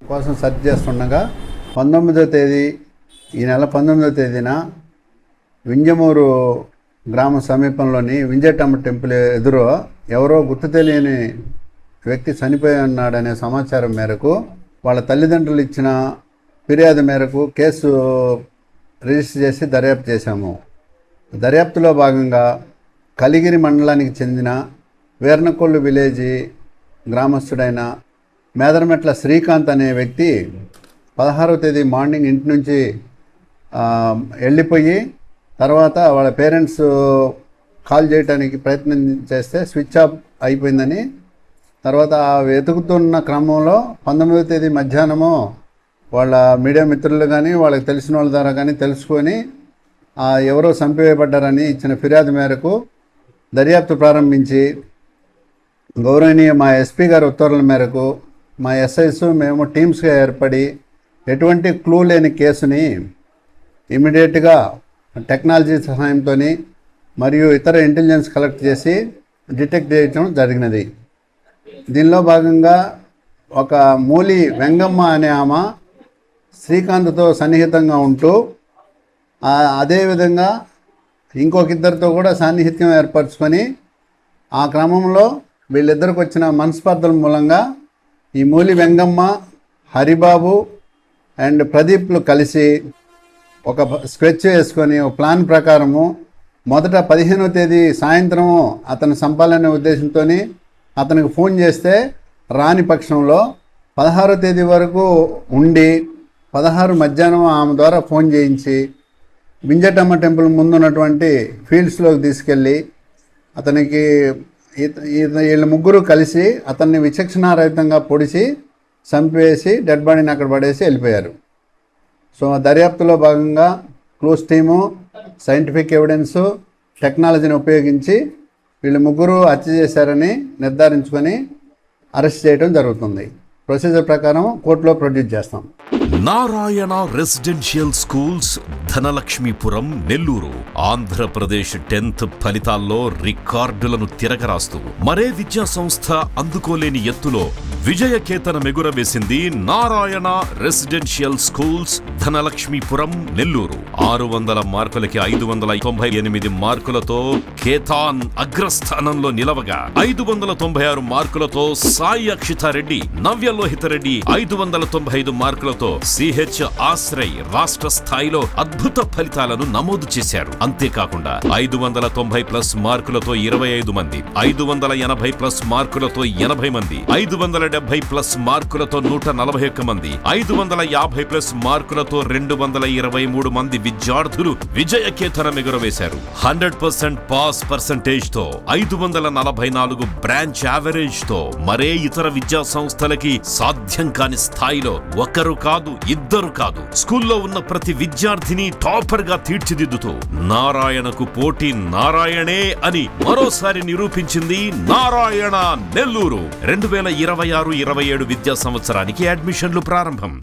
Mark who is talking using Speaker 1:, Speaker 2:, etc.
Speaker 1: కోసం సెర్చ్ చేస్తుండగా 19వ తేదీ ఈ నెల 19వ తేదీన వింజమూరు గ్రామ సమీపంలోని వింజటమ్మ టెంపుల్ ఎదురు ఎవరో గుర్తు తెలియని వ్యక్తి చనిపోయి ఉన్నాడనే సమాచారం మేరకు వాళ్ళ తల్లిదండ్రులు ఇచ్చిన ఫిర్యాదు మేరకు కేసు రిజిస్టర్ చేసి దర్యాప్తు చేశాము. దర్యాప్తులో భాగంగా కలిగిరి మండలానికి చెందిన వీర్నకొల్లు విలేజీ గ్రామస్తుడైన మేదరమెట్ల శ్రీకాంత్ అనే వ్యక్తి 16వ తేదీ మార్నింగ్ ఇంటి నుంచి వెళ్ళిపోయి తర్వాత వాళ్ళ పేరెంట్స్ కాల్ చేయడానికి ప్రయత్నం చేస్తే స్విచ్ ఆఫ్ అయిపోయిందని, తర్వాత వెతుకుతున్న క్రమంలో 19వ తేదీ మధ్యాహ్నము వాళ్ళ మీడియా మిత్రులు కానీ వాళ్ళకి తెలిసిన వాళ్ళ ద్వారా కానీ తెలుసుకొని ఎవరో చంపివేయబడ్డారని ఇచ్చిన ఫిర్యాదు మేరకు దర్యాప్తు ప్రారంభించి గౌరవనీయ మా ఎస్పీ గారి ఉత్తర్వుల మేరకు మా ఎస్ఐస్ మేము టీమ్స్గా ఏర్పడి ఎటువంటి క్లూ లేని కేసుని ఇమీడియట్గా టెక్నాలజీ సహాయంతో మరియు ఇతర ఇంటెలిజెన్స్ కలెక్ట్ చేసి డిటెక్ట్ చేయడం జరిగినది. దీనిలో భాగంగా ఒక మూలి వెంగమ్మ అనే ఆమె శ్రీకాంత్తో సన్నిహితంగా ఉంటూ అదేవిధంగా ఇంకొకిద్దరితో కూడా సాన్నిహిత్యం ఏర్పరచుకొని ఆ క్రమంలో వీళ్ళిద్దరికి వచ్చిన మనస్పర్ధల మూలంగా ఈ మూలి వెంగమ్మ, హరిబాబు అండ్ ప్రదీప్లు కలిసి ఒక స్కెచ్ వేసుకొని ఒక ప్లాన్ ప్రకారము మొదట 15వ తేదీ సాయంత్రము అతను చంపాలనే ఉద్దేశంతో అతనికి ఫోన్ చేస్తే రాని పక్షంలో 16వ తేదీ వరకు ఉండి 16 మధ్యాహ్నం ఆమె ద్వారా ఫోన్ చేయించి వింజటమ్మ టెంపుల్ ముందున్నటువంటి ఫీల్డ్స్లోకి తీసుకెళ్ళి అతనికి వీళ్ళ ముగ్గురు కలిసి అతన్ని విచక్షణారహితంగా పొడిచి చంపేసి డెడ్ బాడీని అక్కడ పడేసి వెళ్ళిపోయారు. సో దర్యాప్తులో భాగంగా క్లూస్ టీము, సైంటిఫిక్ ఎవిడెన్సు, టెక్నాలజీని ఉపయోగించి వీళ్ళు ముగ్గురు హత్య చేశారని నిర్ధారించుకొని అరెస్ట్ చేయడం జరుగుతుంది. ప్రొసీజర్ ప్రకారం కోర్టులో ప్రొడ్యూస్ చేస్తాం.
Speaker 2: Narayana residential schools, Dhanalakshmipuram, Nellore. Andhra Pradesh 10th ఫలితాల్లో రికార్డులను తిరగరాస్తూ మరే విద్యా సంస్థ అందుకోలేని ఎత్తులో విజయకేతనం ఎగురవేసింది నారాయణ రెసిడెన్షియల్ స్కూల్స్, ధనలక్ష్మీపురం, నెల్లూరు. 600 మార్కులకి 598 మార్కులతో కేతాన్ అగ్రస్థానంలో నిలవగా 596 మార్కులతో సాయి అక్షితారెడ్డి, నవ్యలోహితరెడ్డి 595 మార్కులతో సిహెచ్ ఆశ్రయ్ రాష్ట్ర స్థాయిలో అద్భుత ఫలితాలను నమోదు చేశారు. అంతేకాకుండా 590+ మార్కులతో 25 మంది, 580+ మార్కులతో 80 మంది, 570+ మార్కులతో 141 మంది, 550+ మార్కులతో 223 మంది విద్యార్థులు విజయకేతనం ఎగురవేశారు. 100% పాస్ పర్సెంటేజ్ తో 544 బ్రాంచ్ యావరేజ్ తో మరే ఇతర విద్యా సంస్థలకి సాధ్యం కాని స్థాయిలో ఒకరు కాదు, ఇద్దరు కాదు, స్కూల్లో ఉన్న ప్రతి విద్యార్థిని టాపర్ గా తీర్చిదిద్దుతూ నారాయణకు పోటీ నారాయణే అని మరోసారి నిరూపించింది నారాయణ నెల్లూరు. 2026-27 విద్యా సంవత్సరానికి అడ్మిషన్లు ప్రారంభం.